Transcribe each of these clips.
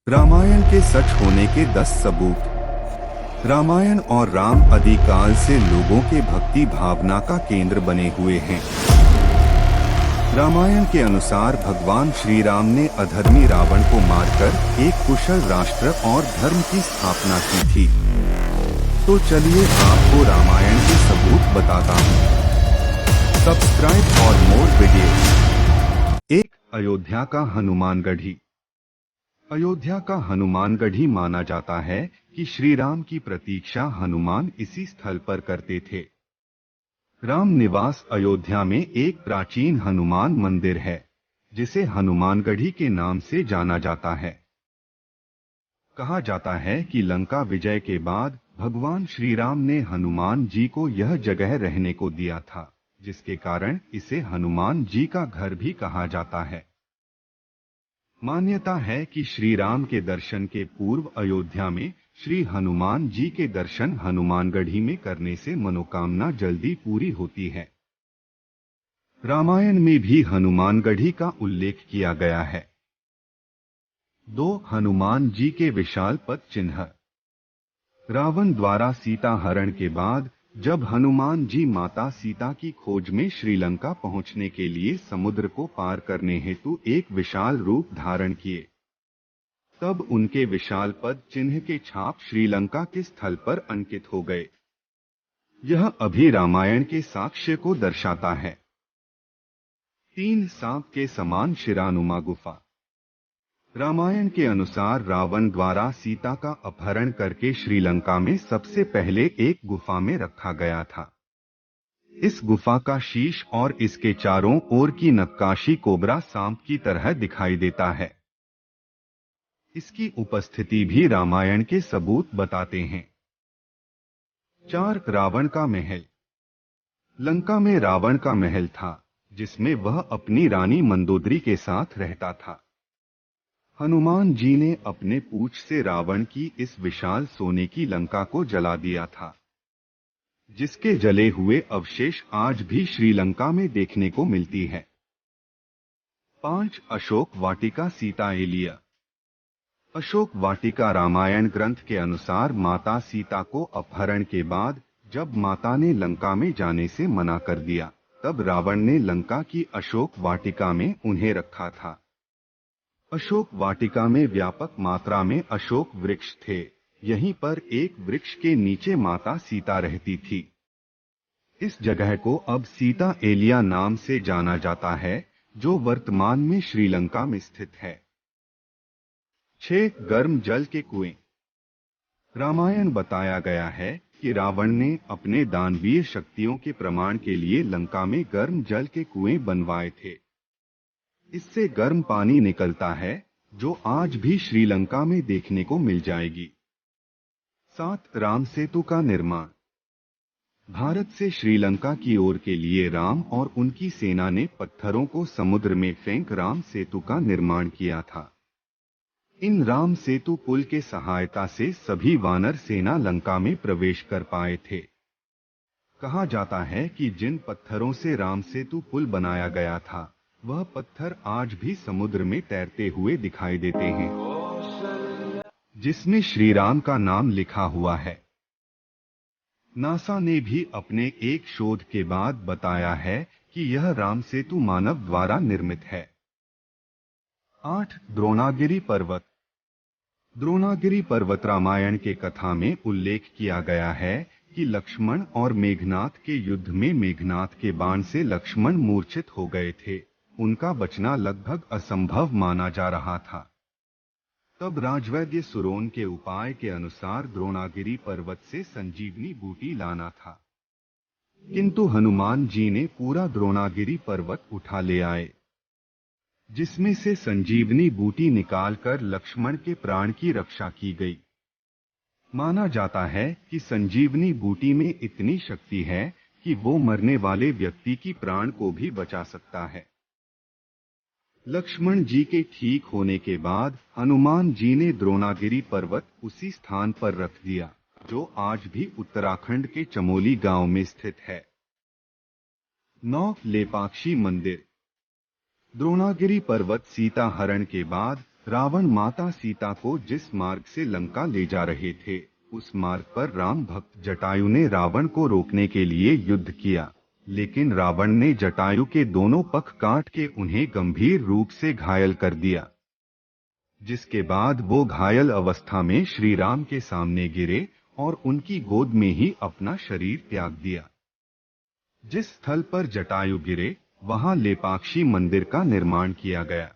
रामायण के सच होने के 10 सबूत। रामायण और राम आदिकाल से लोगों के भक्ति भावना का केंद्र बने हुए हैं। रामायण के अनुसार भगवान श्री राम ने अधर्मी रावण को मारकर एक कुशल राष्ट्र और धर्म की स्थापना की थी। तो चलिए आपको रामायण के सबूत बताता हूँ। Subscribe for more video. 1. Ayodhya का हनुमानगढ़ी। अयोध्या का हनुमानगढ़ी माना जाता है कि श्री राम की प्रतीक्षा हनुमान इसी स्थल पर करते थे। राम निवास अयोध्या में एक प्राचीन हनुमान मंदिर है, जिसे हनुमानगढ़ी के नाम से जाना जाता है। कहा जाता है कि लंका विजय के बाद भगवान श्री राम ने हनुमान जी को यह जगह रहने को दिया था, जिसके कारण इसे हनुमान जी का घर भी कहा जाता है। मान्यता है कि श्री राम के दर्शन के पूर्व अयोध्या में श्री हनुमान जी के दर्शन हनुमानगढ़ी में करने से मनोकामना जल्दी पूरी होती है। रामायण में भी हनुमानगढ़ी का उल्लेख किया गया है। 2. हनुमान जी के विशाल पद चिन्ह। रावण द्वारा सीता हरण के बाद जब हनुमान जी माता सीता की खोज में श्रीलंका पहुंचने के लिए समुद्र को पार करने हेतु एक विशाल रूप धारण किए, तब उनके विशाल पद चिन्ह के छाप श्रीलंका के स्थल पर अंकित हो गए। यह अभी रामायण के साक्ष्य को दर्शाता है। 3. सांप के समान शिरानुमा गुफा। रामायण के अनुसार रावण द्वारा सीता का अपहरण करके श्रीलंका में सबसे पहले एक गुफा में रखा गया था। इस गुफा का शीश और इसके चारों ओर की नक्काशी कोबरा सांप की तरह दिखाई देता है। इसकी उपस्थिति भी रामायण के सबूत बताते हैं। 4. रावण का महल। लंका में रावण का महल था, जिसमें वह अपनी रानी मंदोदरी के साथ रहता था। हनुमान जी ने अपने पूंछ से रावण की इस विशाल सोने की लंका को जला दिया था, जिसके जले हुए अवशेष आज भी श्रीलंका में देखने को मिलती है। 5. अशोक वाटिका सीता एलिया। अशोक वाटिका रामायण ग्रंथ के अनुसार माता सीता को अपहरण के बाद जब माता ने लंका में जाने से मना कर दिया, तब रावण ने लंका की अशोक वाटिका में उन्हें रखा था। अशोक वाटिका में व्यापक मात्रा में अशोक वृक्ष थे। यहीं पर एक वृक्ष के नीचे माता सीता रहती थी। इस जगह को अब सीता एलिया नाम से जाना जाता है, जो वर्तमान में श्रीलंका में स्थित है। 6. गर्म जल के कुएं। रामायण बताया गया है कि रावण ने अपने दानवीय शक्तियों के प्रमाण के लिए लंका में गर्म जल के कुएं बनवाए थे। इससे गर्म पानी निकलता है, जो आज भी श्रीलंका में देखने को मिल जाएगी। 7. राम सेतु का निर्माण। भारत से श्रीलंका की ओर के लिए राम और उनकी सेना ने पत्थरों को समुद्र में फेंक राम सेतु का निर्माण किया था। इन राम सेतु पुल के सहायता से सभी वानर सेना लंका में प्रवेश कर पाए थे। कहा जाता है कि जिन पत्थरों से राम सेतु पुल बनाया गया था, वह पत्थर आज भी समुद्र में तैरते हुए दिखाई देते हैं, जिसमें श्री राम का नाम लिखा हुआ है। नासा ने भी अपने एक शोध के बाद बताया है कि यह राम सेतु मानव द्वारा निर्मित है। 8. द्रोणागिरी पर्वत। द्रोणागिरी पर्वत रामायण के कथा में उल्लेख किया गया है कि लक्ष्मण और मेघनाथ के युद्ध में मेघनाथ के बाण से लक्ष्मण मूर्छित हो गए थे। उनका बचना लगभग असंभव माना जा रहा था। तब राजवैद्य सुरोन के उपाय के अनुसार द्रोणागिरी पर्वत से संजीवनी बूटी लाना था, किंतु हनुमान जी ने पूरा द्रोणागिरी पर्वत उठा ले आए, जिसमें से संजीवनी बूटी निकालकर लक्ष्मण के प्राण की रक्षा की गई। माना जाता है कि संजीवनी बूटी में इतनी शक्ति है कि वो मरने वाले व्यक्ति की प्राण को भी बचा सकता है। लक्ष्मण जी के ठीक होने के बाद हनुमान जी ने द्रोणागिरी पर्वत उसी स्थान पर रख दिया, जो आज भी उत्तराखंड के चमोली गांव में स्थित है। 9. लेपाक्षी मंदिर। द्रोणागिरी पर्वत सीता हरण के बाद रावण माता सीता को जिस मार्ग से लंका ले जा रहे थे, उस मार्ग पर राम भक्त जटायु ने रावण को रोकने के लिए युद्ध किया, लेकिन रावण ने जटायु के दोनों पख काट के उन्हें गंभीर रूप से घायल कर दिया, जिसके बाद वो घायल अवस्था में श्री राम के सामने गिरे और उनकी गोद में ही अपना शरीर त्याग दिया। जिस स्थल पर जटायु गिरे, वहां लेपाक्षी मंदिर का निर्माण किया गया,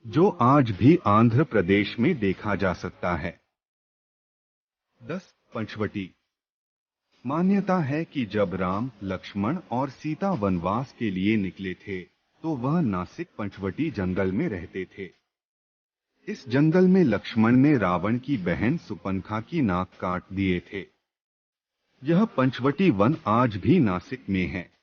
जो आज भी आंध्र प्रदेश में देखा जा सकता है। 10. पंचवटी। मान्यता है कि जब राम, लक्ष्मण और सीता वनवास के लिए निकले थे, तो वह नासिक पंचवटी जंगल में रहते थे। इस जंगल में लक्ष्मण ने रावण की बहन सुपंखा की नाक काट दिए थे। यह पंचवटी वन आज भी नासिक में है।